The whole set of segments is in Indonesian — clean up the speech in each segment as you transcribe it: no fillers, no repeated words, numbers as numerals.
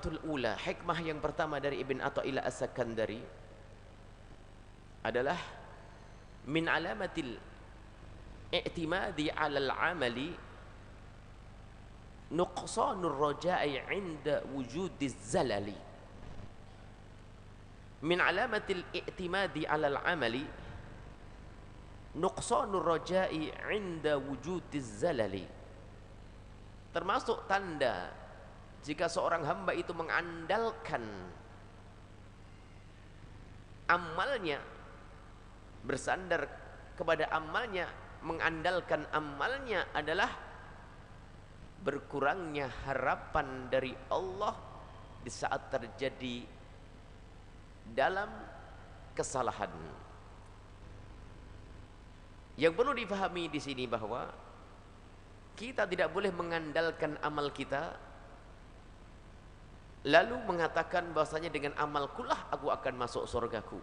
Al-hikmatul ula, hikmah yang pertama dari Ibn Athaillah As-Sakandari adalah min alamatil i'timadi 'alal 'amali nuqsanur raja'i 'inda wujudiz zalali. Min alamatil i'timadi 'alal 'amali nuqsanur raja'i 'inda wujudiz zalali. Termasuk tanda jika seorang hamba itu mengandalkan amalnya, bersandar kepada amalnya, mengandalkan amalnya adalah berkurangnya harapan dari Allah di saat terjadi dalam kesalahan. Yang perlu difahami di sini bahwa kita tidak boleh mengandalkan amal kita lalu mengatakan bahwasanya dengan amalkulah aku akan masuk surgaku.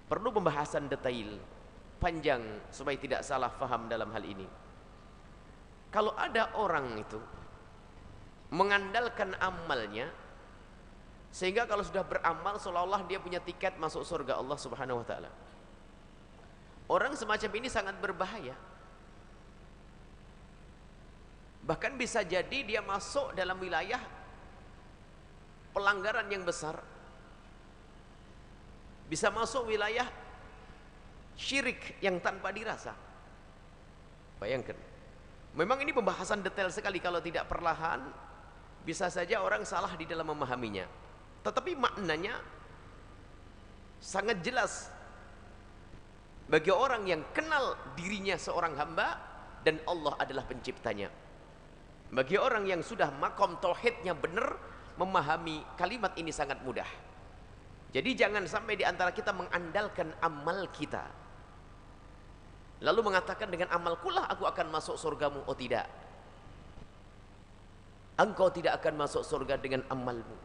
Perlu pembahasan detail panjang supaya tidak salah faham dalam hal ini. Kalau ada orang itu mengandalkan amalnya sehingga kalau sudah beramal seolah-olah dia punya tiket masuk surga Allah Subhanahu wa taala. Orang semacam ini sangat berbahaya. Bahkan bisa jadi dia masuk dalam wilayah pelanggaran yang besar, bisa masuk wilayah syirik yang tanpa dirasa. Bayangkan, memang ini pembahasan detail sekali, kalau tidak perlahan bisa saja orang salah di dalam memahaminya, tetapi maknanya sangat jelas bagi orang yang kenal dirinya seorang hamba dan Allah adalah penciptanya. Bagi orang yang sudah makom tauhidnya benar, memahami kalimat ini sangat mudah. Jadi jangan sampai di antara kita mengandalkan amal kita lalu mengatakan dengan amalkulah aku akan masuk surgamu. Oh tidak, engkau tidak akan masuk surga dengan amalmu.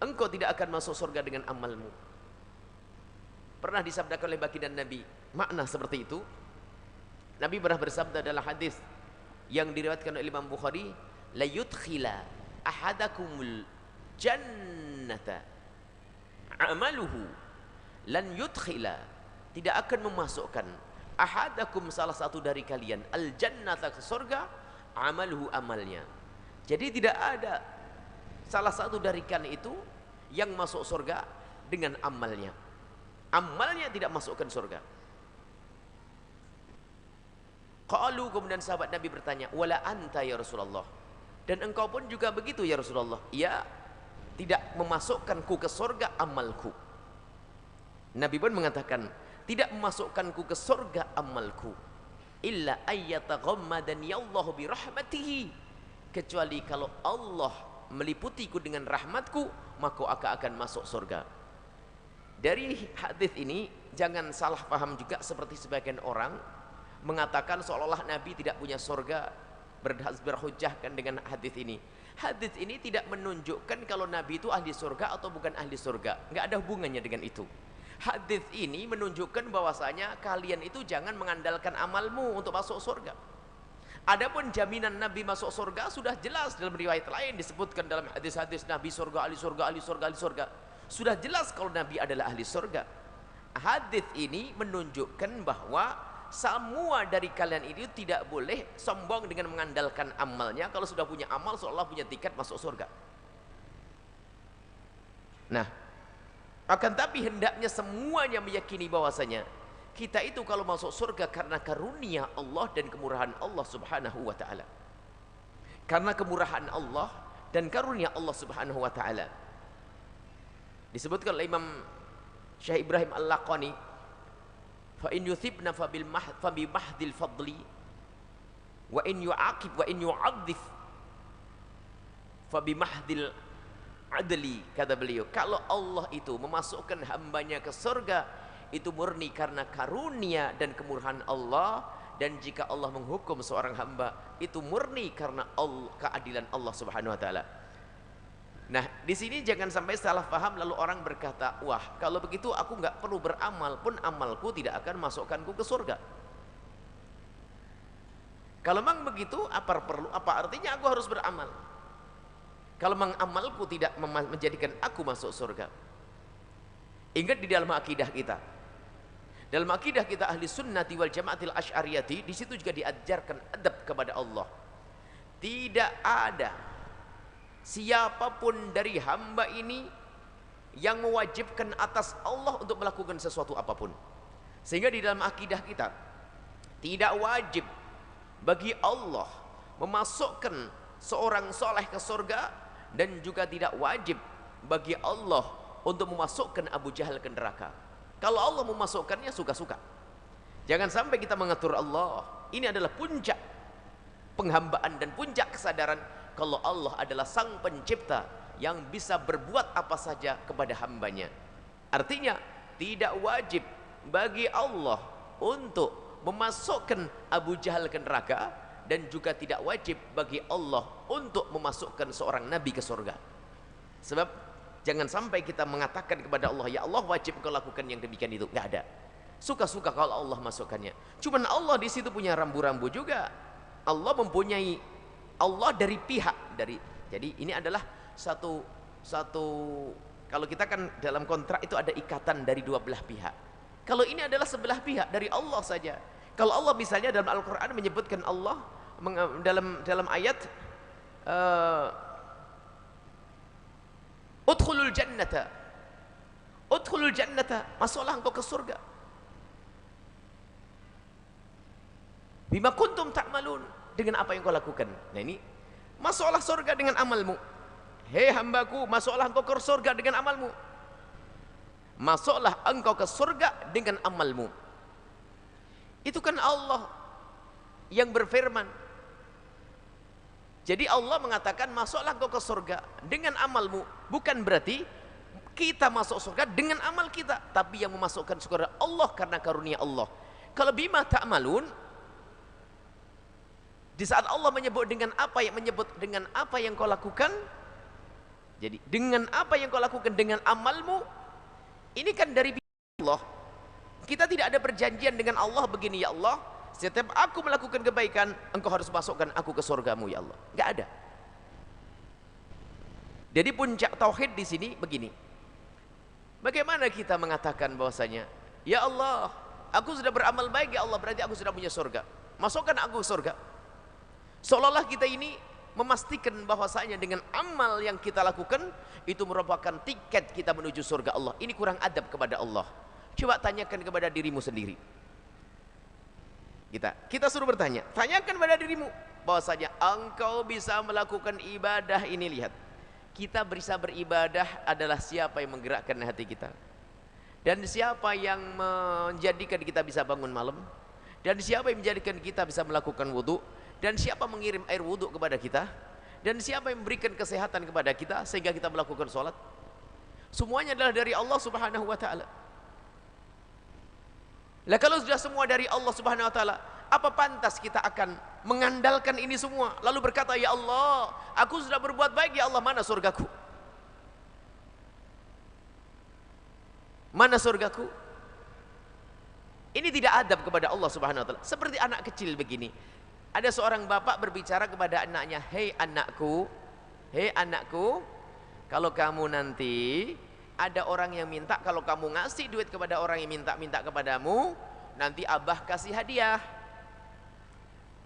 Engkau tidak akan masuk surga dengan amalmu. Pernah disabdakan oleh baginda Nabi makna seperti itu. Nabi pernah bersabda dalam hadis yang diriwayatkan oleh Imam Bukhari, la yudkhila ahadakumul jannata amaluhu lan yudkhila, tidak akan memasukkan ahadakum, salah satu dari kalian, al jannata, ke surga, amaluhu, amalnya. Jadi tidak ada salah satu dari kalian itu yang masuk surga dengan amalnya. Amalnya tidak masukkan surga. Qalu, kemudian sahabat Nabi bertanya, wala anta ya Rasulullah, dan engkau pun juga begitu ya Rasulullah? Ya, tidak memasukkanku ke surga amalku. Nabi pun mengatakan, tidak memasukkanku ke surga amalku illa ayyataghammadani Allah bi rahmatihi, kecuali kalau Allah meliputiku dengan rahmatku maka aku akan masuk surga. Dari hadis ini jangan salah paham juga seperti sebagian orang mengatakan seolah-olah Nabi tidak punya surga, berhujjahkan dengan hadis ini. Hadis ini tidak menunjukkan kalau Nabi itu ahli surga atau bukan ahli surga, nggak ada hubungannya dengan itu. Hadis ini menunjukkan bahwasanya kalian itu jangan mengandalkan amalmu untuk masuk surga. Adapun jaminan Nabi masuk surga sudah jelas dalam riwayat lain, disebutkan dalam hadis-hadis Nabi surga, ahli surga, ahli surga, ahli surga. Sudah jelas kalau Nabi adalah ahli surga. Hadis ini menunjukkan bahwa semua dari kalian ini tidak boleh sombong dengan mengandalkan amalnya. Kalau sudah punya amal seolah punya tiket masuk surga. Nah, akan tapi hendaknya semuanya meyakini bahwasanya kita itu kalau masuk surga karena karunia Allah dan kemurahan Allah Subhanahu wa taala. Karena kemurahan Allah dan karunia Allah Subhanahu wa taala. Disebutkan oleh Imam Syekh Ibrahim Al-Laqani, fa in yuthibna fa bi mahdil fadli wa in yu'aqib wa in yu'adzif fa bi mahdil adli. Kata beliau, kalau Allah itu memasukkan hambanya ke surga itu murni karena karunia dan kemurahan Allah, dan jika Allah menghukum seorang hamba itu murni karena keadilan Allah Subhanahu wa taala. Nah, di sini jangan sampai salah paham lalu orang berkata, wah kalau begitu aku nggak perlu beramal pun amalku tidak akan masukkanku ke surga. Kalau memang begitu, apa artinya aku harus beramal? Kalau memang amalku tidak menjadikan aku masuk surga. Ingat di dalam akidah kita. Dalam akidah kita ahli sunnati wal jamaatil asy'ariyati, di situ juga diajarkan adab kepada Allah. Tidak ada siapapun dari hamba ini yang mewajibkan atas Allah untuk melakukan sesuatu apapun. Sehingga di dalam akidah kita tidak wajib bagi Allah memasukkan seorang soleh ke surga, dan juga tidak wajib bagi Allah untuk memasukkan Abu Jahal ke neraka. Kalau Allah memasukkannya suka-suka. Jangan sampai kita mengatur Allah. Ini adalah puncak penghambaan dan puncak kesadaran kalau Allah adalah sang pencipta yang bisa berbuat apa saja kepada hambanya. Artinya tidak wajib bagi Allah untuk memasukkan Abu Jahal ke neraka, dan juga tidak wajib bagi Allah untuk memasukkan seorang nabi ke surga. Sebab jangan sampai kita mengatakan kepada Allah, ya Allah wajib kau lakukan yang demikian itu. Nggak ada. Suka-suka kalau Allah masukkannya. Cuman Allah di situ punya rambu-rambu juga. Allah mempunyai, Allah dari pihak dari. Jadi ini adalah satu kalau kita kan dalam kontrak itu ada ikatan dari dua belah pihak. Kalau ini adalah sebelah pihak dari Allah saja. Kalau Allah misalnya dalam Al-Quran menyebutkan Allah dalam ayat Udkhulul jannata, masuklah engkau ke surga. Bima kuntum ta'malun, dengan apa yang kau lakukan. Nah ini, masuklah surga dengan amalmu. Hei hambaku, masuklah engkau ke surga dengan amalmu. Masuklah engkau ke surga dengan amalmu. Itu kan Allah yang berfirman. Jadi Allah mengatakan masuklah engkau ke surga dengan amalmu. Bukan berarti kita masuk surga dengan amal kita, tapi yang memasukkan surga Allah karena karunia Allah. Kalau bima ta'malun, di saat Allah menyebut dengan apa yang kau lakukan, jadi dengan apa yang kau lakukan dengan amalmu, ini kan dari Allah. Kita tidak ada perjanjian dengan Allah begini, ya Allah, setiap aku melakukan kebaikan, engkau harus masukkan aku ke surgamu, ya Allah. Enggak ada. Jadi puncak tauhid di sini begini. Bagaimana kita mengatakan bahwasanya, ya Allah, aku sudah beramal baik, ya Allah, berarti aku sudah punya surga. Masukkan aku ke surga. Seolah-olah kita ini memastikan bahwasanya dengan amal yang kita lakukan itu merupakan tiket kita menuju surga Allah. Ini kurang adab kepada Allah. Coba tanyakan kepada dirimu sendiri. Kita suruh bertanya, tanyakan pada dirimu bahwasanya engkau bisa melakukan ibadah ini. Lihat, kita bisa beribadah adalah siapa yang menggerakkan hati kita, dan siapa yang menjadikan kita bisa bangun malam, dan siapa yang menjadikan kita bisa melakukan wudhu, dan siapa mengirim air wudhu kepada kita, dan siapa yang memberikan kesehatan kepada kita sehingga kita melakukan sholat. Semuanya adalah dari Allah Subhanahu wa ta'ala. Lah kalau sudah semua dari Allah Subhanahu wa ta'ala, apa pantas kita akan mengandalkan ini semua lalu berkata, ya Allah, aku sudah berbuat baik, ya Allah, mana surgaku? Mana surgaku? Ini tidak adab kepada Allah Subhanahu wa ta'ala. Seperti anak kecil begini. Ada seorang bapak berbicara kepada anaknya, hei anakku, kalau kamu nanti ada orang yang minta, kalau kamu ngasih duit kepada orang yang minta kepadamu, nanti abah kasih hadiah.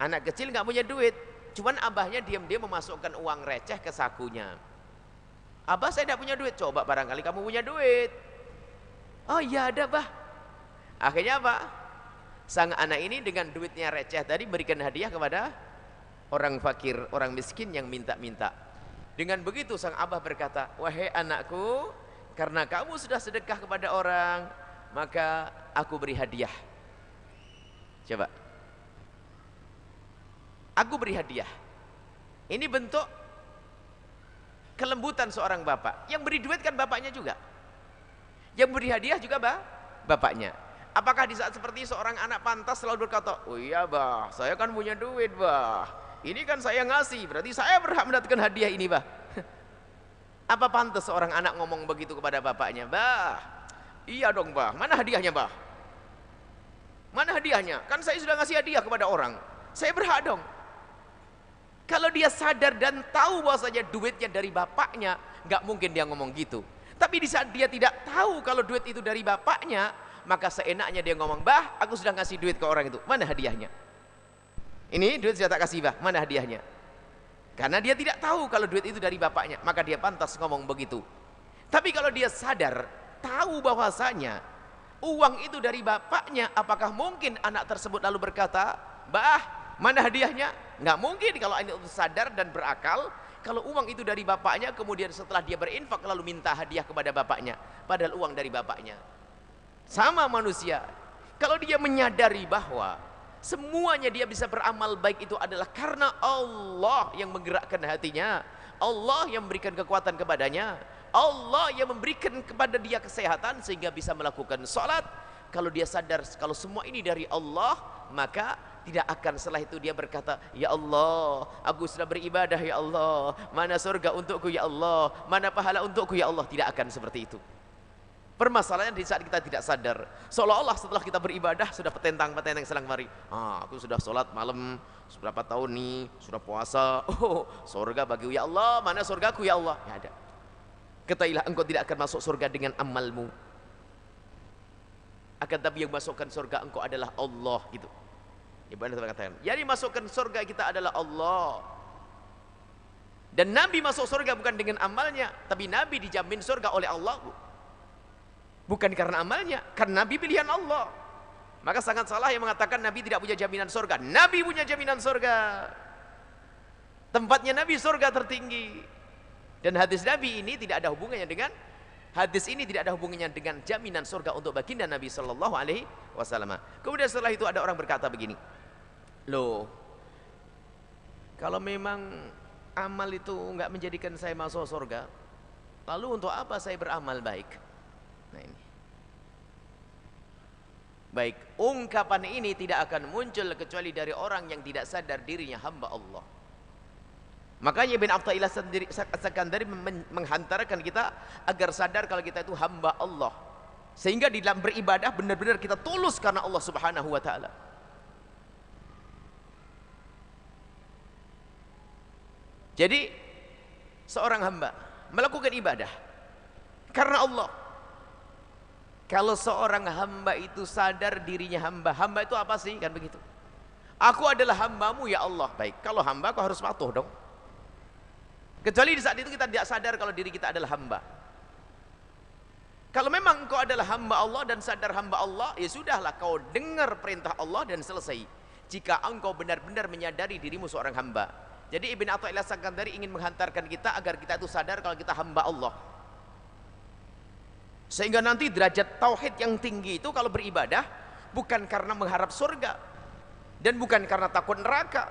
Anak kecil nggak punya duit, cuman abahnya diam-diam memasukkan uang receh ke sakunya. Abah, saya tidak punya duit. Coba barangkali kamu punya duit. Oh iya ada, bah. Akhirnya apa? Sang anak ini dengan duitnya receh tadi berikan hadiah kepada orang fakir, orang miskin yang minta-minta. Dengan begitu sang abah berkata, wahai anakku, karena kamu sudah sedekah kepada orang, maka aku beri hadiah. Coba, aku beri hadiah. Ini bentuk kelembutan seorang bapak. Yang beri duit kan bapaknya juga, yang beri hadiah juga bapaknya. Apakah di saat seperti seorang anak pantas selalu berkata, oh iya bah, saya kan punya duit bah, ini kan saya ngasih, berarti saya berhak mendapatkan hadiah ini bah? Apa pantas seorang anak ngomong begitu kepada bapaknya? Bah, iya dong bah, mana hadiahnya bah? Mana hadiahnya? Kan saya sudah ngasih hadiah kepada orang, saya berhak dong. Kalau dia sadar dan tahu bahwasanya duitnya dari bapaknya, nggak mungkin dia ngomong gitu. Tapi di saat dia tidak tahu kalau duit itu dari bapaknya, maka seenaknya dia ngomong, "Bah, aku sudah ngasih duit ke orang itu, mana hadiahnya? Ini duit sudah tak kasih, Bah, mana hadiahnya?" Karena dia tidak tahu kalau duit itu dari bapaknya, maka dia pantas ngomong begitu. Tapi kalau dia sadar, tahu bahwasanya uang itu dari bapaknya, apakah mungkin anak tersebut lalu berkata, "Bah, mana hadiahnya?" Nggak mungkin. Kalau anak itu sadar dan berakal, kalau uang itu dari bapaknya, kemudian setelah dia berinfak lalu minta hadiah kepada bapaknya, padahal uang dari bapaknya. Sama manusia, kalau dia menyadari bahwa semuanya dia bisa beramal baik itu adalah karena Allah yang menggerakkan hatinya, Allah yang memberikan kekuatan kepadanya, Allah yang memberikan kepada dia kesehatan sehingga bisa melakukan sholat. Kalau dia sadar kalau semua ini dari Allah, maka tidak akan setelah itu dia berkata, "Ya Allah, aku sudah beribadah ya Allah, mana surga untukku ya Allah, mana pahala untukku ya Allah." Tidak akan seperti itu. Permasalahannya di saat kita tidak sadar, seolah-olah setelah kita beribadah sudah petentang-petentang selang mari. Aku sudah sholat malam berapa tahun nih, sudah puasa, surga bagiku ya Allah, mana surgaku ya Allah. Ya ada. Ketahuilah engkau tidak akan masuk surga dengan amalmu, akan tapi yang masukkan surga engkau adalah Allah gitu. Ibadah katakan, jadi masukkan surga kita adalah Allah. Dan Nabi masuk surga bukan dengan amalnya, tapi Nabi dijamin surga oleh Allah, bukan karena amalnya, karena Nabi pilihan Allah. Maka sangat salah yang mengatakan Nabi tidak punya jaminan surga. Nabi punya jaminan surga. Tempatnya Nabi surga tertinggi. Dan hadis Nabi ini tidak ada hubungannya dengan jaminan surga untuk baginda Nabi Shallallahu Alaihi Wasallam. Kemudian setelah itu ada orang berkata begini, "Loh, kalau memang amal itu nggak menjadikan saya masuk surga, lalu untuk apa saya beramal baik?" Nah ini, baik, ungkapan ini tidak akan muncul kecuali dari orang yang tidak sadar dirinya hamba Allah. Makanya Ibn Athaillah As-Sakandari menghantarkan kita agar sadar kalau kita itu hamba Allah, sehingga di dalam beribadah benar-benar kita tulus karena Allah Subhanahu wa taala. Jadi seorang hamba melakukan ibadah karena Allah. Kalau seorang hamba itu sadar dirinya hamba, hamba itu apa sih? Kan begitu. Aku adalah hambamu ya Allah. Baik, kalau hamba kau harus patuh dong. Kecuali di saat itu kita tidak sadar kalau diri kita adalah hamba. Kalau memang engkau adalah hamba Allah dan sadar hamba Allah, ya sudahlah, kau dengar perintah Allah dan selesai. Jika engkau benar-benar menyadari dirimu seorang hamba. Jadi Ibn Athaillah As-Sakandari ingin menghantarkan kita agar kita itu sadar kalau kita hamba Allah. Sehingga nanti derajat tauhid yang tinggi itu kalau beribadah bukan karena mengharap surga dan bukan karena takut neraka.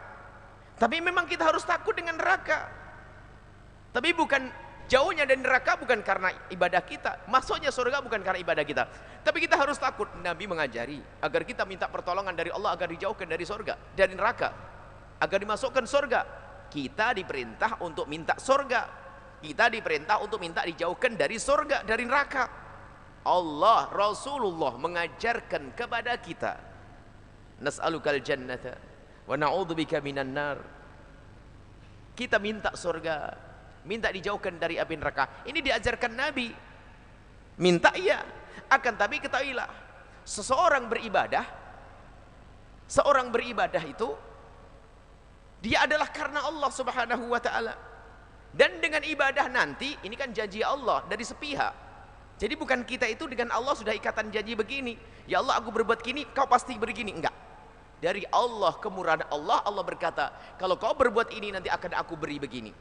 Tapi memang kita harus takut dengan neraka. Tapi bukan jauhnya dari neraka bukan karena ibadah kita, masuknya surga bukan karena ibadah kita. Tapi kita harus takut. Nabi mengajari agar kita minta pertolongan dari Allah agar dijauhkan dari surga, dari neraka, agar dimasukkan surga. Kita diperintah untuk minta surga. Kita diperintah untuk minta dijauhkan dari surga, dari neraka. Allah, Rasulullah mengajarkan kepada kita, "Nas'alukal jannata wa na'udzubika minan nar." Kita minta surga, minta dijauhkan dari api neraka. Ini diajarkan Nabi. Minta iya, akan tapi ketahuilah, seorang beribadah itu dia adalah karena Allah Subhanahu wa taala. Dan dengan ibadah nanti, ini kan janji Allah dari sepihak. Jadi bukan kita itu dengan Allah sudah ikatan janji begini, ya Allah aku berbuat gini, kau pasti begini. Enggak. Dari Allah, kemurahan Allah, Allah berkata, kalau kau berbuat ini nanti akan aku beri begini.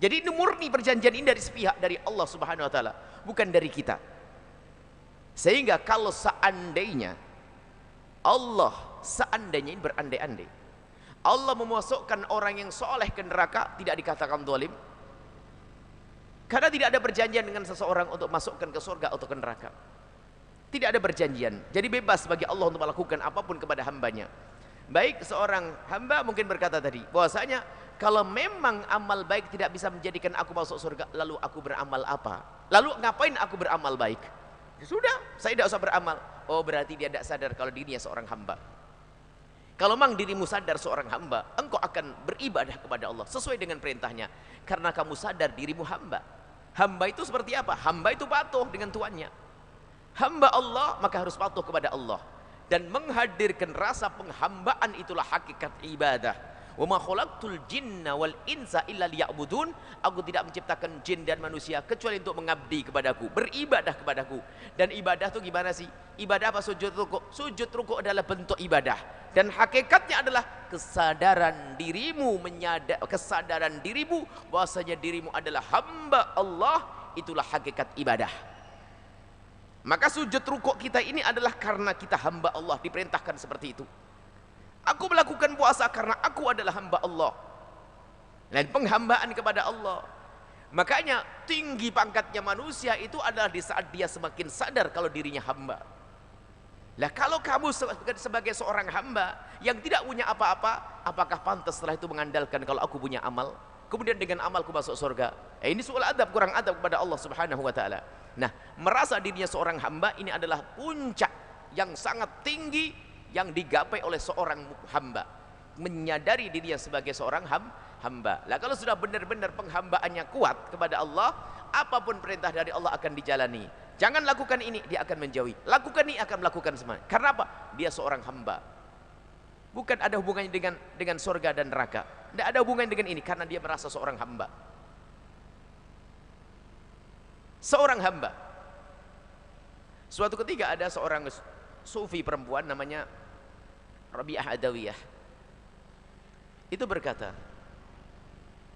Jadi ini murni perjanjian ini dari sepihak, dari Allah Subhanahu wa taala, bukan dari kita. Sehingga kalau seandainya ini berandai-andai Allah memasukkan orang yang soleh ke neraka, tidak dikatakan zalim. Karena tidak ada perjanjian dengan seseorang untuk masukkan ke surga atau ke neraka. Tidak ada perjanjian. Jadi bebas bagi Allah untuk melakukan apapun kepada hambanya. Baik seorang hamba mungkin berkata tadi, bahwasanya kalau memang amal baik tidak bisa menjadikan aku masuk surga, lalu aku beramal apa? Lalu ngapain aku beramal baik? Ya sudah, saya tidak usah beramal. Oh berarti dia tidak sadar kalau dirinya seorang hamba. Kalau memang dirimu sadar seorang hamba, engkau akan beribadah kepada Allah sesuai dengan perintahnya. Karena kamu sadar dirimu hamba. Hamba itu seperti apa? Hamba itu patuh dengan tuannya. Hamba Allah maka harus patuh kepada Allah. Dan menghadirkan rasa penghambaan itulah hakikat ibadah. Wa ma khalaqtul jinna wal insa illa liya'budun. Aku tidak menciptakan jin dan manusia kecuali untuk mengabdi kepadaku, beribadah kepadaku. Dan ibadah itu gimana sih? Ibadah apa? Sujud ruku'. Sujud ruku' adalah bentuk ibadah. Dan hakikatnya adalah kesadaran dirimu, kesadaran dirimu bahwasanya dirimu adalah hamba Allah, itulah hakikat ibadah. Maka sujud ruku' kita ini adalah karena kita hamba Allah, diperintahkan seperti itu. Aku melakukan puasa karena aku adalah hamba Allah. Dan penghambaan kepada Allah. Makanya tinggi pangkatnya manusia itu adalah di saat dia semakin sadar kalau dirinya hamba. Lah kalau kamu sebagai seorang hamba yang tidak punya apa-apa, apakah pantas setelah itu mengandalkan kalau aku punya amal? Kemudian dengan amalku masuk surga. Ini soal adab, kurang adab kepada Allah Subhanahu wa taala. Nah, merasa dirinya seorang hamba ini adalah puncak yang sangat tinggi yang digapai oleh seorang hamba, menyadari dirinya sebagai seorang hamba. Lah kalau sudah benar-benar penghambaannya kuat kepada Allah, apapun perintah dari Allah akan dijalani. Jangan lakukan ini, dia akan menjauhi. Lakukan ini, akan melakukan semua. Karena apa? Dia seorang hamba. Bukan ada hubungannya dengan surga dan neraka. Tidak ada hubungannya dengan ini, karena dia merasa seorang hamba. Seorang hamba. Suatu ketika ada seorang sufi perempuan namanya Rabi'ah Adawiyah. Itu berkata,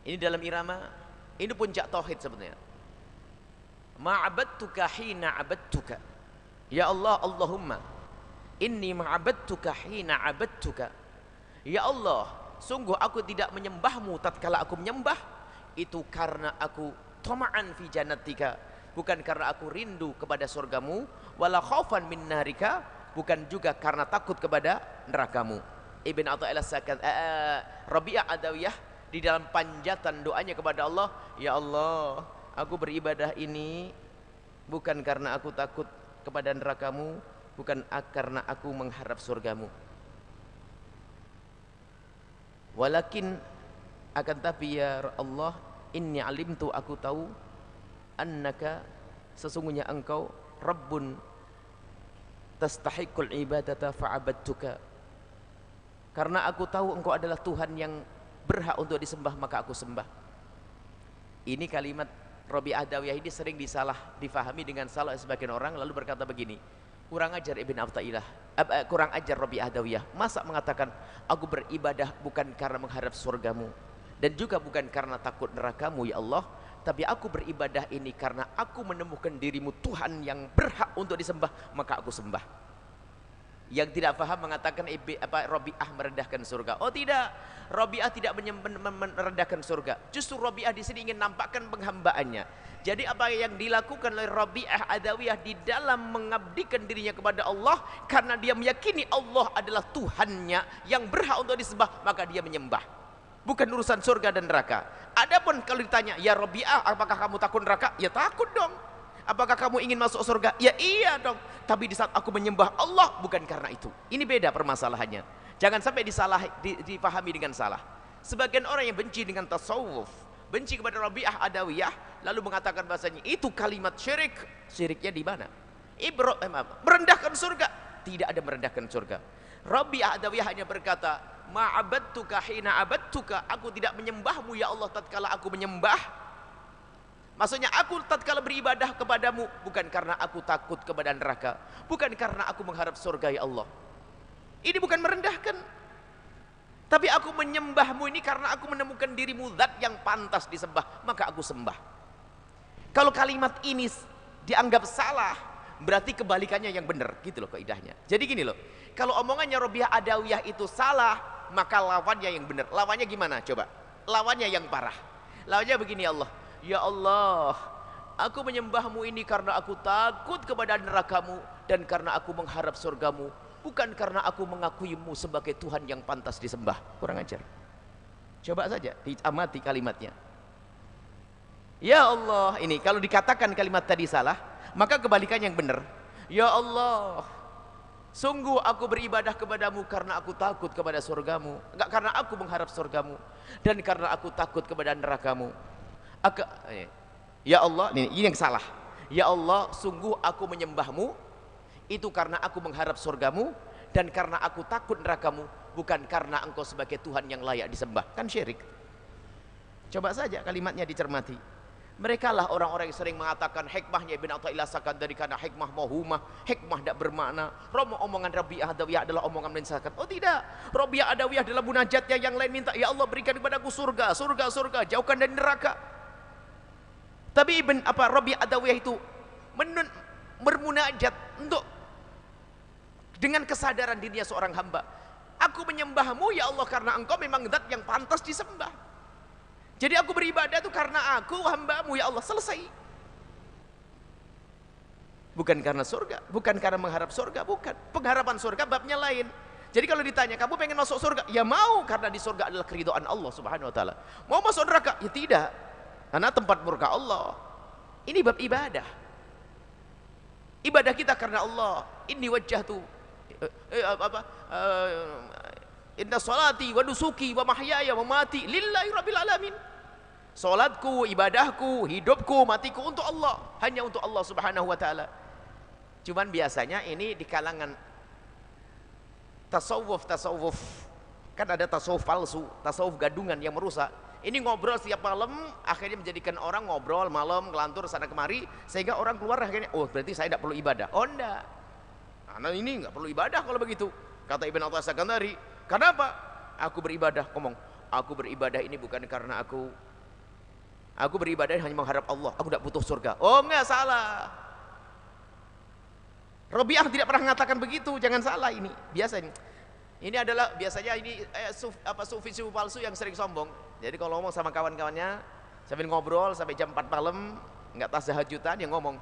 ini dalam irama, ini puncak tauhid sebenarnya. Ma'abadtuka hina abadtuka. Ya Allah, Allahumma inni ma'abadtuka hina abadtuka. Ya Allah, sungguh aku tidak menyembahmu tatkala aku menyembah, itu karena aku tama'an fi jannatika, bukan karena aku rindu kepada surgamu, wala khaufan min narika, bukan juga karena takut kepada nerakamu. Ibn Athaillah Rabi'ah Adawiyah di dalam panjatan doanya kepada Allah, ya Allah, aku beribadah ini bukan karena aku takut kepada nerakamu, bukan karena aku mengharap surgamu. Walakin akan tapi ya Allah, inni alimtu, aku tahu, annaka, sesungguhnya engkau Rabbun tastahiqul ibadata fa'abadtuka. Karena aku tahu engkau adalah Tuhan yang berhak untuk disembah, maka aku sembah. Ini kalimat Rabi'ah Adawiyah ini sering difahami dengan salah sebagian orang, lalu berkata begini, kurang ajar Ibn Athaillah, kurang ajar Rabi'ah Adawiyah, masa mengatakan aku beribadah bukan karena mengharap surgamu dan juga bukan karena takut nerakamu ya Allah, tapi aku beribadah ini karena aku menemukan dirimu Tuhan yang berhak untuk disembah, maka aku sembah. Yang tidak paham mengatakan Rabi'ah merendahkan surga. Oh tidak, Rabi'ah tidak merendahkan surga. Justru Rabi'ah di sini ingin nampakkan penghambaannya. Jadi apa yang dilakukan oleh Rabi'ah Adawiyah di dalam mengabdikan dirinya kepada Allah, karena dia meyakini Allah adalah Tuhannya yang berhak untuk disembah, maka dia menyembah. Bukan urusan surga dan neraka. Adapun kalau ditanya, ya Rabi'ah, apakah kamu takut neraka? Ya takut dong. Apakah kamu ingin masuk surga? Ya iya dong. Tapi di saat aku menyembah Allah, bukan karena itu. Ini beda permasalahannya. Jangan sampai dipahami dengan salah. Sebagian orang yang benci dengan tasawuf, benci kepada Rabi'ah Adawiyah, lalu mengatakan bahasanya itu kalimat syirik. Syiriknya di mana? Merendahkan surga. Tidak ada merendahkan surga. Rabi'ah Adawiyah hanya berkata, ma'abadtuka hina abadtuka, aku tidak menyembahmu ya Allah tatkala aku menyembah. Maksudnya aku tatkala beribadah kepadamu bukan karena aku takut kepada neraka, bukan karena aku mengharap surga ya Allah. Ini bukan merendahkan, tapi aku menyembahmu ini karena aku menemukan dirimu zat yang pantas disembah, maka aku sembah. Kalau kalimat ini dianggap salah, berarti kebalikannya yang benar, gitu loh kaidahnya. Jadi gini loh, kalau omongannya Rabi'ah Adawiyah itu salah, maka lawannya yang benar. Lawannya gimana? Coba. Lawannya yang parah. Lawannya begini, Allah. Ya Allah, aku menyembahmu ini karena aku takut kepada nerakamu dan karena aku mengharap surgamu, bukan karena aku mengakuimu sebagai Tuhan yang pantas disembah. Kurang ajar. Coba saja diamati kalimatnya. Ya Allah, ini kalau dikatakan kalimat tadi salah, maka kebalikan yang benar. Ya Allah, Sungguh aku beribadah kepadamu karena aku takut kepada surgamu, enggak karena aku mengharap surgamu, dan karena aku takut kepada nerakamu. Ya Allah, ini yang salah. Ya Allah, sungguh aku menyembahmu itu karena aku mengharap surgamu dan karena aku takut nerakamu, bukan karena engkau sebagai Tuhan yang layak disembah. Kan syirik. Coba saja kalimatnya dicermati. Mereka lah orang-orang yang sering mengatakan hikmahnya Ibn Athaillah Sakandari karena hikmah mauhumah, hikmah tidak bermakna. Omongan Rabi'ah Adawiyah adalah omongan menyesalkan. Oh tidak, Rabi'ah Adawiyah adalah munajatnya yang lain minta, ya Allah berikan kepadaku surga, surga, surga, jauhkan dari neraka. Tapi Rabi'ah Adawiyah itu bermunajat untuk dengan kesadaran dirinya seorang hamba. Aku menyembahmu ya Allah karena engkau memang zat yang pantas disembah. Jadi aku beribadah itu karena aku hambamu ya Allah, selesai. Bukan karena surga, bukan karena mengharap surga, bukan. Pengharapan surga babnya lain. Jadi kalau ditanya, kamu pengen masuk surga? Ya mau, karena di surga adalah keridhaan Allah Subhanahu wa taala. Mau masuk neraka? Ya tidak. Karena tempat murka Allah. Ini bab ibadah. Ibadah kita karena Allah. Inni wajjahtu inna salati wa nusuki wa mahyaya wa mati lillahi rabbil alamin. Salatku, ibadahku, hidupku, matiku untuk Allah, hanya untuk Allah Subhanahu wa taala. Cuman biasanya ini di kalangan tasawuf kan ada tasawuf palsu, tasawuf gadungan yang merusak. Ini ngobrol setiap malam, akhirnya menjadikan orang ngobrol malam ngelantur sana kemari, sehingga orang keluar akhirnya, oh berarti saya tidak perlu ibadah. Oh enggak, karena ini nggak perlu ibadah kalau begitu. Kata Ibn Athaillah Sakandari, kenapa? Aku beribadah, ngomong, aku beribadah ini bukan karena aku beribadah hanya mengharap Allah, aku tidak butuh surga. Oh enggak, salah. Rabi'ah tidak pernah mengatakan begitu, jangan salah ini. Biasa ini. Ini adalah biasanya ini sufi palsu yang sering sombong. Jadi kalau ngomong sama kawan-kawannya sambil ngobrol sampai jam 4 malam, enggak tasahajudan, yang ngomong,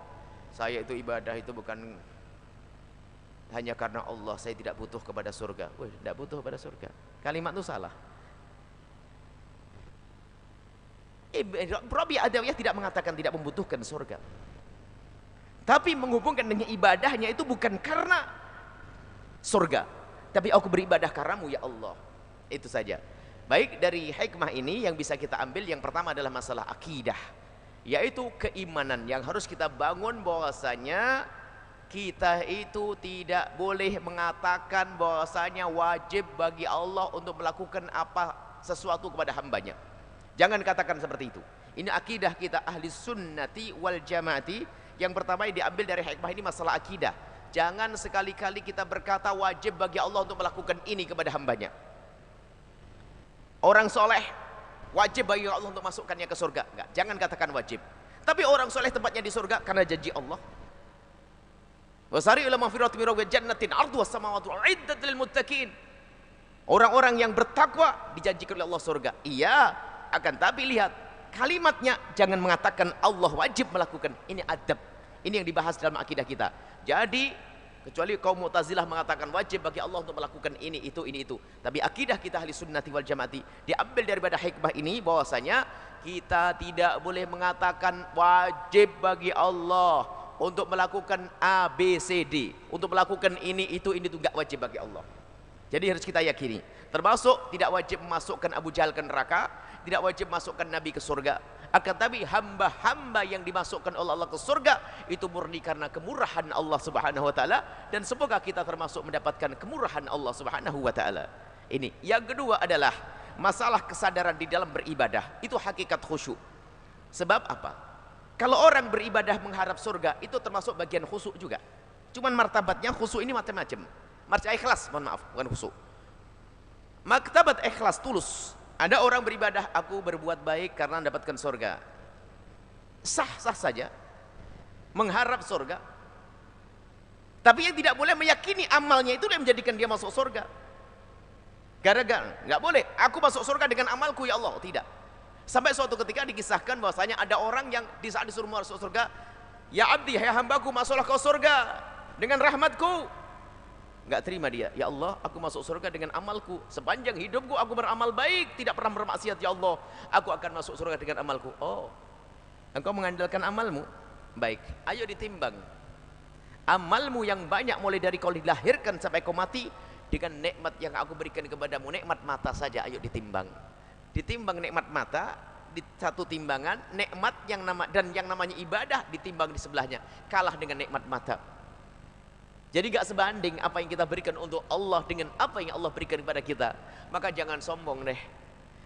saya itu ibadah itu bukan hanya karena Allah, saya tidak butuh kepada surga. Wih, tidak butuh kepada surga. Kalimat itu salah. Rabi'ah Adawiyah tidak mengatakan tidak membutuhkan surga, tapi menghubungkan dengan ibadahnya itu bukan karena surga, tapi aku beribadah karenamu ya Allah. Itu saja. Baik, dari hikmah ini yang bisa kita ambil, yang pertama adalah masalah akidah, yaitu keimanan yang harus kita bangun bahwasanya kita itu tidak boleh mengatakan bahwasanya wajib bagi Allah untuk melakukan sesuatu kepada hambanya. Jangan katakan seperti itu. Ini akidah kita ahli sunnati wal jamaati. Yang pertama yang diambil dari hikmah ini masalah akidah. Jangan sekali-kali kita berkata wajib bagi Allah untuk melakukan ini kepada hambanya. Orang soleh wajib bagi Allah untuk masukkannya ke surga. Enggak, jangan katakan wajib. Tapi orang soleh tempatnya di surga karena janji Allah. Wasari'u ila maghfiratin min rabbikum jannatin 'arduha as-samawati wal 'iddat lil muttaqin. Orang-orang yang bertakwa dijanjikan oleh Allah surga. Iya, akan tapi lihat kalimatnya, jangan mengatakan Allah wajib melakukan. Ini adab. Ini yang dibahas dalam akidah kita. Jadi kecuali kaum Mu'tazilah mengatakan wajib bagi Allah untuk melakukan ini itu. Tapi akidah kita ahli sunnati wal jamaati diambil daripada hikmah ini bahwasanya kita tidak boleh mengatakan wajib bagi Allah untuk melakukan A, B, C, D, untuk melakukan ini itu enggak wajib bagi Allah. Jadi harus kita yakini, termasuk tidak wajib memasukkan Abu Jahal ke neraka, tidak wajib masukkan Nabi ke surga. Akan tapi hamba-hamba yang dimasukkan oleh Allah ke surga itu murni karena kemurahan Allah Subhanahu wa taala, dan semoga kita termasuk mendapatkan kemurahan Allah Subhanahu wa taala. Ini. Yang kedua adalah masalah kesadaran di dalam beribadah. Itu hakikat khusyuk. Sebab apa? Kalau orang beribadah mengharap surga, itu termasuk bagian khusyuk juga. Cuman martabatnya khusyuk ini macam-macam. Martabat ikhlas, mohon maaf, bukan khusyuk. Martabat ikhlas tulus. Ada orang beribadah, aku berbuat baik karena mendapatkan surga. Sah-sah saja mengharap surga. Tapi yang tidak boleh meyakini amalnya itu yang menjadikan dia masuk surga. Gara-gara nggak boleh, aku masuk surga dengan amalku ya Allah, tidak. Sampai suatu ketika dikisahkan bahwasanya ada orang yang di saat disuruh masuk surga, ya abdi, hai hambaku, masuklah kau surga dengan rahmatku. Nggak terima dia, ya Allah, aku masuk surga dengan amalku, sepanjang hidupku aku beramal baik, tidak pernah bermaksiat ya Allah, aku akan masuk surga dengan amalku. Oh, engkau mengandalkan amalmu, baik, ayo ditimbang amalmu yang banyak mulai dari kau dilahirkan sampai kau mati dengan nikmat yang aku berikan kepadamu, nikmat mata saja, ayo ditimbang. Ditimbang nikmat mata di satu timbangan, nikmat yang namanya ibadah ditimbang di sebelahnya, kalah dengan nikmat mata. Jadi gak sebanding apa yang kita berikan untuk Allah dengan apa yang Allah berikan kepada kita. Maka jangan sombong deh,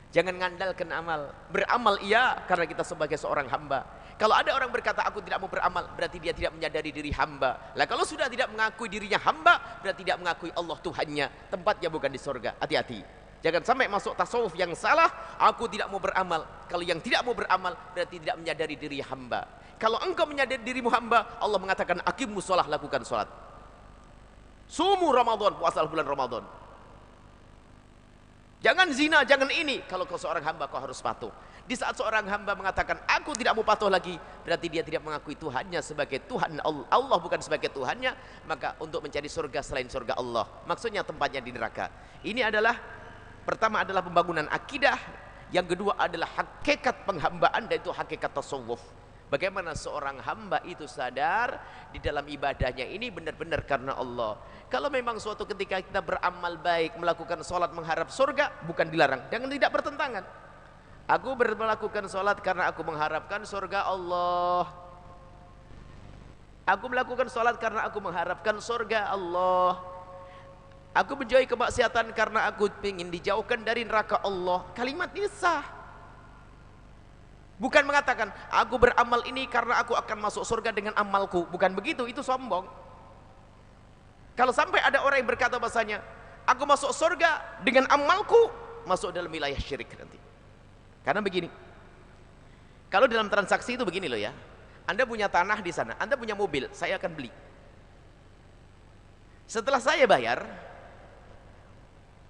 jangan ngandalkan amal. Beramal iya karena kita sebagai seorang hamba. Kalau ada orang berkata aku tidak mau beramal, berarti dia tidak menyadari diri hamba. Lah kalau sudah tidak mengakui dirinya hamba, berarti tidak mengakui Allah Tuhannya. Tempatnya bukan di surga. Hati-hati, jangan sampai masuk tasawuf yang salah. Aku tidak mau beramal. Kalau yang tidak mau beramal berarti tidak menyadari diri hamba. Kalau engkau menyadari dirimu hamba, Allah mengatakan aqimus shalah, lakukan salat. Sumu Ramadan, puasa bulan Ramadan. Jangan zina, jangan ini. Kalau kau seorang hamba, kau harus patuh. Di saat seorang hamba mengatakan aku tidak mau patuh lagi, berarti dia tidak mengakui Tuhannya sebagai Tuhan. Allah bukan sebagai Tuhannya. Maka untuk mencari surga selain surga Allah, maksudnya tempatnya di neraka. Ini adalah, pertama adalah pembangunan akidah, yang kedua adalah hakikat penghambaan, dan itu hakikat tasawuf. Bagaimana seorang hamba itu sadar di dalam ibadahnya ini benar-benar karena Allah. Kalau memang suatu ketika kita beramal baik, melakukan sholat mengharap surga, bukan dilarang, jangan, tidak bertentangan. Aku melakukan sholat karena aku mengharapkan surga Allah. Aku melakukan sholat karena aku mengharapkan surga Allah. Aku menjauhi kemaksiatan karena aku ingin dijauhkan dari neraka Allah. Kalimat ini sah. Bukan mengatakan aku beramal ini karena aku akan masuk surga dengan amalku. Bukan begitu, itu sombong. Kalau sampai ada orang yang berkata bahasanya aku masuk surga dengan amalku, masuk dalam wilayah syirik nanti. Karena begini, kalau dalam transaksi itu begini loh ya, Anda punya tanah di sana, Anda punya mobil, saya akan beli. Setelah saya bayar,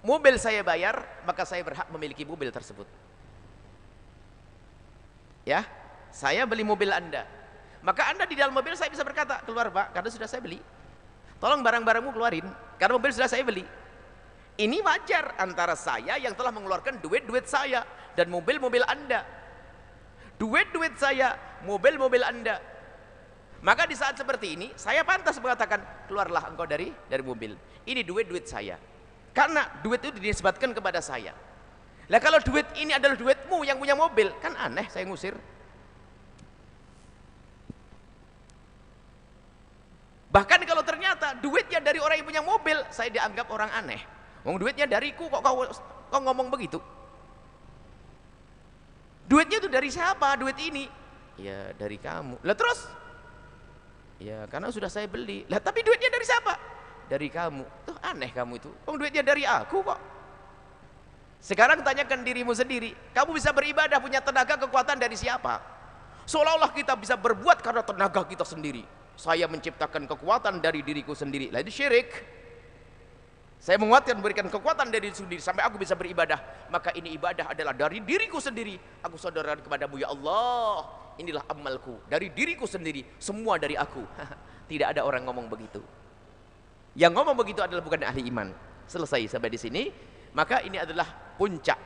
mobil saya bayar, maka saya berhak memiliki mobil tersebut. Ya, saya beli mobil Anda, maka Anda di dalam mobil saya bisa berkata, keluar Pak, karena sudah saya beli. Tolong barang-barangmu keluarin, karena mobil sudah saya beli. Ini wajar antara saya yang telah mengeluarkan duit-duit saya dan mobil-mobil Anda. Duit-duit saya, mobil-mobil Anda. Maka di saat seperti ini, saya pantas mengatakan, keluarlah engkau dari mobil. Ini duit-duit saya. Karena duit itu dinisbatkan kepada saya. Lah kalau duit ini adalah duitmu yang punya mobil, kan aneh saya ngusir. Bahkan kalau ternyata duitnya dari orang yang punya mobil, saya dianggap orang aneh. Wong duitnya dariku, kok kau ngomong begitu? Duitnya itu dari siapa? Duit ini? Ya dari kamu. Lah terus? Ya karena sudah saya beli. Lah tapi duitnya dari siapa? Dari kamu. Tuh aneh kamu itu. Wong duitnya dari aku kok. Sekarang tanyakan dirimu sendiri. Kamu bisa beribadah, punya tenaga, kekuatan dari siapa? Seolah-olah kita bisa berbuat karena tenaga kita sendiri. Saya menciptakan kekuatan dari diriku sendiri. Lah itu syirik. Saya menguatkan, memberikan kekuatan dari diri sendiri sampai aku bisa beribadah. Maka ini ibadah adalah dari diriku sendiri. Aku saudarakan kepadamu, ya Allah, inilah amalku dari diriku sendiri, semua dari aku. Tidak ada orang ngomong begitu. Yang ngomong begitu adalah bukan ahli iman. Selesai sampai di sini. Maka ini adalah puncak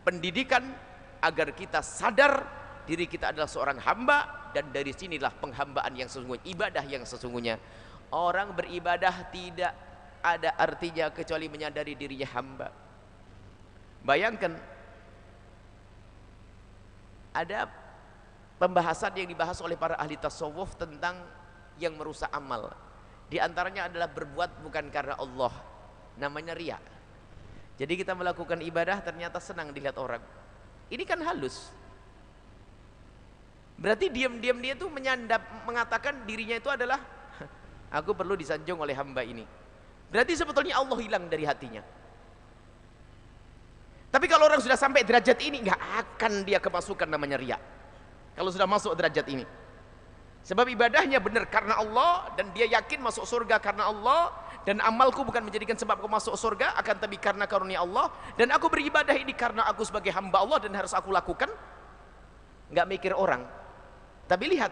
pendidikan agar kita sadar diri kita adalah seorang hamba, dan dari sinilah penghambaan yang sesungguhnya, ibadah yang sesungguhnya. Orang beribadah tidak ada artinya kecuali menyadari dirinya hamba. Bayangkan ada pembahasan yang dibahas oleh para ahli tasawuf tentang yang merusak amal. Di antaranya adalah berbuat bukan karena Allah, namanya riya. Jadi kita melakukan ibadah ternyata senang dilihat orang. Ini kan halus. Berarti diam-diam dia tuh menyandap, mengatakan dirinya itu adalah aku perlu disanjung oleh hamba ini. Berarti sebetulnya Allah hilang dari hatinya. Tapi kalau orang sudah sampai derajat ini, nggak akan dia kemasukan namanya riya. Kalau sudah masuk derajat ini, sebab ibadahnya benar karena Allah, dan dia yakin masuk surga karena Allah, dan amalku bukan menjadikan sebab aku masuk surga, akan tapi karena karunia Allah, dan aku beribadah ini karena aku sebagai hamba Allah dan harus aku lakukan. Nggak mikir orang. Tapi lihat,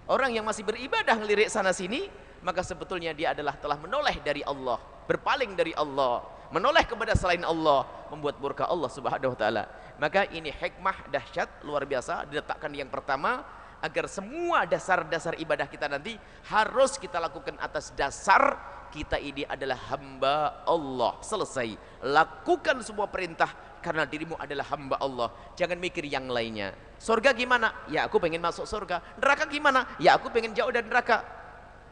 orang yang masih beribadah ngelirik sana sini, maka sebetulnya dia adalah telah menoleh dari Allah, berpaling dari Allah, menoleh kepada selain Allah, membuat murka Allah Subhanahu wa taala. Maka ini hikmah dahsyat luar biasa diletakkan yang pertama, agar semua dasar-dasar ibadah kita nanti harus kita lakukan atas dasar kita ini adalah hamba Allah. Selesai. Lakukan semua perintah karena dirimu adalah hamba Allah. Jangan mikir yang lainnya. Surga gimana? Ya aku pengen masuk surga. Neraka gimana? Ya aku pengen jauh dari neraka.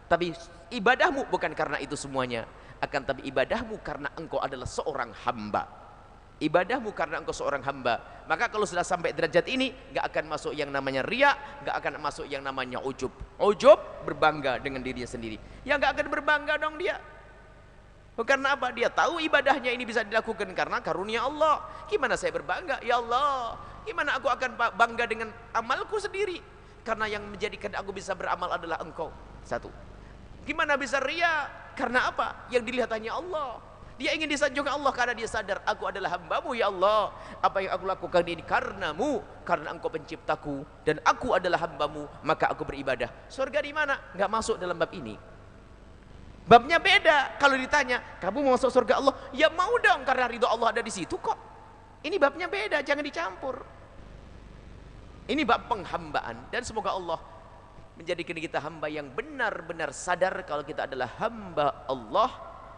Tapi ibadahmu bukan karena itu semuanya. Akan tapi ibadahmu karena engkau adalah seorang hamba. Ibadahmu karena engkau seorang hamba. Maka kalau sudah sampai derajat ini, gak akan masuk yang namanya riya, gak akan masuk yang namanya ujub. Ujub berbangga dengan dirinya sendiri. Ya gak akan berbangga dong dia. Karena apa? Dia tahu ibadahnya ini bisa dilakukan karena karunia Allah. Gimana saya berbangga? Ya Allah, gimana aku akan bangga dengan amalku sendiri? Karena yang menjadikan aku bisa beramal adalah engkau. Satu. Gimana bisa riya? Karena apa? Yang dilihat hanya Allah. Dia ingin disanjung Allah karena dia sadar aku adalah hambamu ya Allah. Apa yang aku lakukan ini karenamu, karena engkau penciptaku dan aku adalah hambamu, maka aku beribadah. Surga di mana? Nggak masuk dalam bab ini. Babnya beda. Kalau ditanya, kamu mau masuk surga Allah? Ya mau dong karena ridho Allah ada di situ kok. Ini babnya beda, jangan dicampur. Ini bab penghambaan dan semoga Allah menjadikan kita hamba yang benar-benar sadar kalau kita adalah hamba Allah.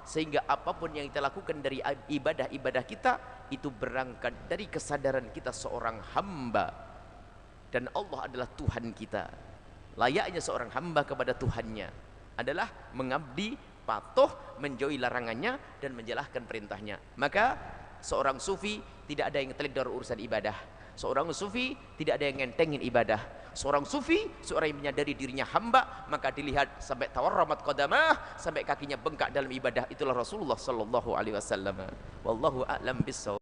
Sehingga apapun yang kita lakukan dari ibadah-ibadah kita itu berangkat dari kesadaran kita seorang hamba dan Allah adalah Tuhan kita. Layaknya seorang hamba kepada Tuhannya adalah mengabdi, patuh, menjauhi larangannya dan menjalankan perintahnya. Maka seorang sufi tidak ada yang telik dari urusan ibadah. Seorang sufi tidak ada yang ngentengin ibadah. Seorang sufi, seorang yang menyadari dirinya hamba, maka dilihat sampai tawarramat qadamah, sampai kakinya bengkak dalam ibadah. Itulah Rasulullah sallallahu alaihi wasallam. Wallahu a'lam bissawab.